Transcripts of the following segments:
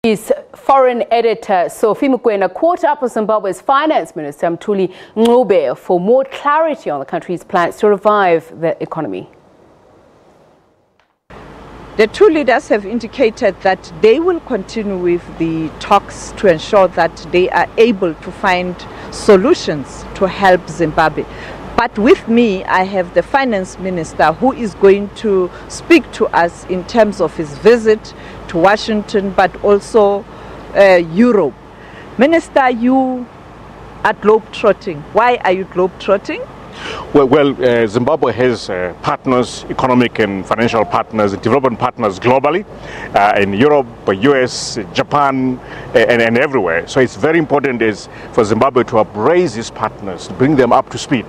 His foreign editor Sophie Mokoena caught up with Zimbabwe's finance minister Mthuli Ncube for more clarity on the country's plans to revive the economy. The two leaders have indicated that they will continue with the talks to ensure that they are able to find solutions to help Zimbabwe. But with me, I have the finance minister who is going to speak to us in terms of his visit to Washington, but also Europe. Minister, you are globetrotting. Why are you globetrotting? Well, Zimbabwe has partners, economic and financial partners, development partners globally, in Europe, US, Japan, and everywhere. So it's very important for Zimbabwe to appraise these partners, to bring them up to speed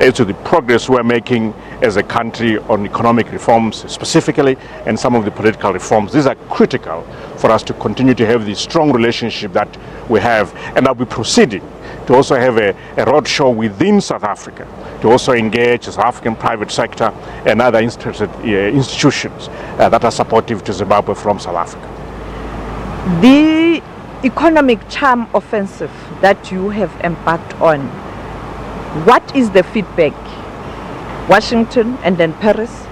as to the progress we're making as a country on economic reforms specifically, and some of the political reforms. These are critical for us to continue to have the strong relationship that we have. And I'll be proceeding to also have a roadshow within South Africa, to also engage the South African private sector and other institutions that are supportive to Zimbabwe from South Africa. The economic charm offensive that you have embarked on, what is the feedback? Washington and then Paris?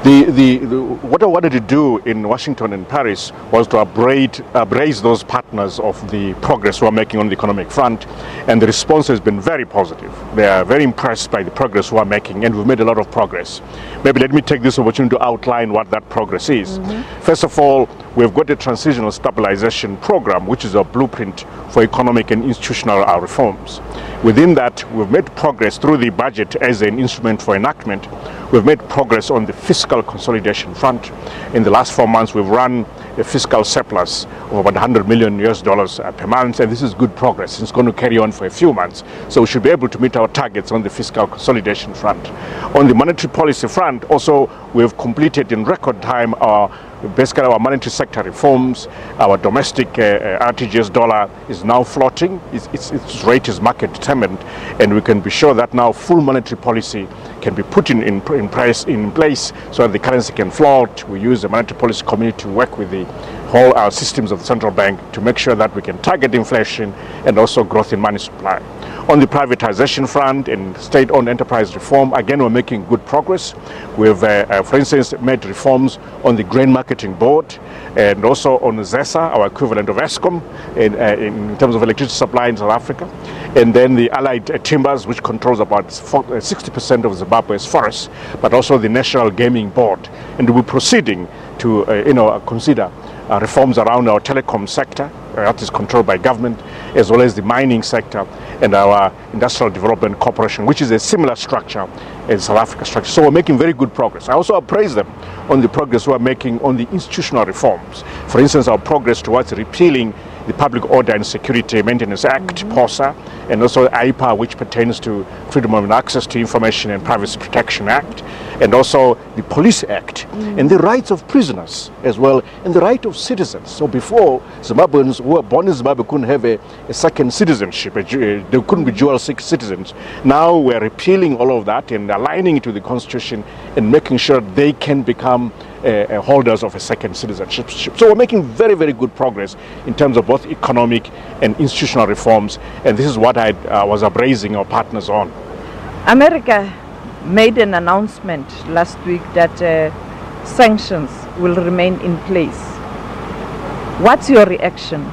What I wanted to do in Washington and Paris was to appraise those partners of the progress we're making on the economic front, and the response has been very positive. They are very impressed by the progress we're making, and we've made a lot of progress. Maybe let me take this opportunity to outline what that progress is. First of all, we've got a transitional stabilization program, which is a blueprint for economic and institutional reforms. Within that, we've made progress through the budget as an instrument for enactment. We've made progress on the fiscal consolidation front. In the last 4 months, we've run a fiscal surplus of about $100 million per month, and this is good progress. It's going to carry on for a few months, so we should be able to meet our targets on the fiscal consolidation front. On the monetary policy front, also, we've completed in record time basically our monetary sector reforms. Our domestic RTGS dollar is now floating. Its rate is market determined, and we can be sure that now full monetary policy can be put in place so that the currency can float. We use the monetary policy committee to work with the whole systems of the central bank to make sure that we can target inflation and also growth in money supply. On the privatization front and state-owned enterprise reform, again, we're making good progress. We've, for instance, made reforms on the grain marketing board and also on ZESA, our equivalent of ESCOM, in terms of electricity supply in South Africa. And then the allied timbers, which controls about 60% of Zimbabwe's forests, but also the National Gaming Board. And we're proceeding to consider reforms around our telecom sector, that is controlled by government, as well as the mining sector and our Industrial Development Corporation, which is a similar structure as South Africa structure. So we're making very good progress. I also appraise them on the progress we're making on the institutional reforms. For instance, our progress towards repealing the Public Order and Security Maintenance Act, POSA, and also IPA, which pertains to Freedom of Access to Information and Privacy Protection Act, and also the Police Act, and the rights of prisoners as well, and the right of citizens. So before, Zimbabweans who were born in Zimbabwe couldn't have a second citizenship, they couldn't be dual citizens. Now we're repealing all of that and aligning it to the Constitution and making sure they can become holders of a second citizenship. So we're making very, very good progress in terms of both economic and institutional reforms, and this is what I was appraising our partners on. America made an announcement last week that sanctions will remain in place. What's your reaction?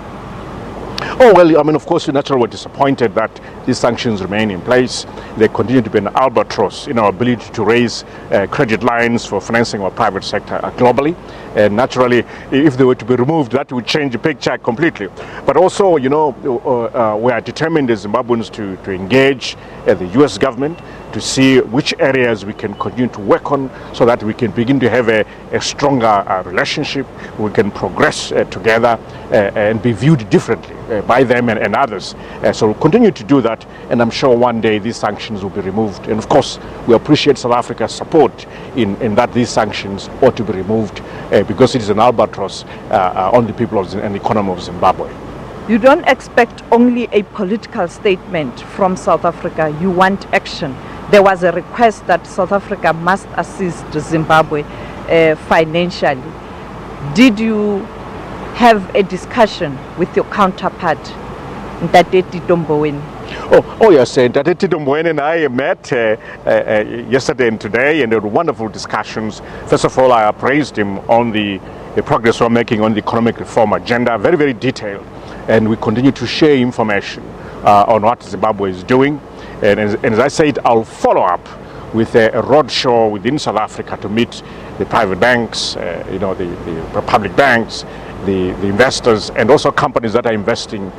Oh, well, I mean, of course, we naturally were disappointed that these sanctions remain in place. They continue to be an albatross in our ability to raise credit lines for financing our private sector globally. And naturally, if they were to be removed, that would change the picture completely. But also, we are determined as Zimbabweans to engage the U.S. government to see which areas we can continue to work on so that we can begin to have a stronger relationship. We can progress together and be viewed differently by them and others. So we'll continue to do that, and I'm sure one day these sanctions will be removed. And of course, we appreciate South Africa's support in that these sanctions ought to be removed because it is an albatross on the people and the economy of Zimbabwe. You don't expect only a political statement from South Africa, you want action. There was a request that South Africa must assist Zimbabwe financially. Did you have a discussion with your counterpart, Ntateti Domboweni? Oh yes, Ntateti Domboweni and I met yesterday and today, and there were wonderful discussions. First of all, I appraised him on the progress we're making on the economic reform agenda, very, very detailed, and we continue to share information on what Zimbabwe is doing. And as I said, I'll follow up with a roadshow within South Africa to meet the private banks, the public banks, the investors, and also companies that are investing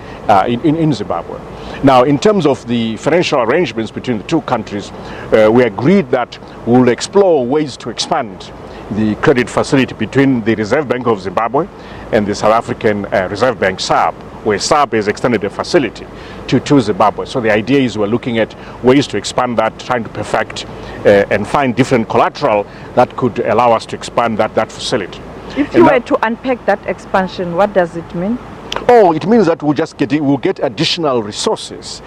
in Zimbabwe. Now, in terms of the financial arrangements between the two countries, we agreed that we will explore ways to expand the credit facility between the Reserve Bank of Zimbabwe and the South African Reserve Bank, SAB, where SAB has extended a facility to Zimbabwe. So the idea is we're looking at ways to expand that, trying to perfect and find different collateral that could allow us to expand that facility. If you were to unpack that expansion, what does it mean? Oh, it means that we'll get additional resources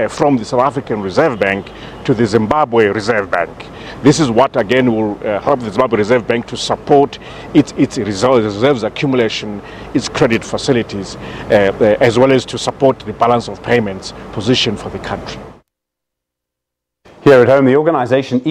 from the South African Reserve Bank to the Zimbabwe Reserve Bank. This is what again will help the Zimbabwe Reserve Bank to support its reserves accumulation, its credit facilities, as well as to support the balance of payments position for the country. Here at home, the organization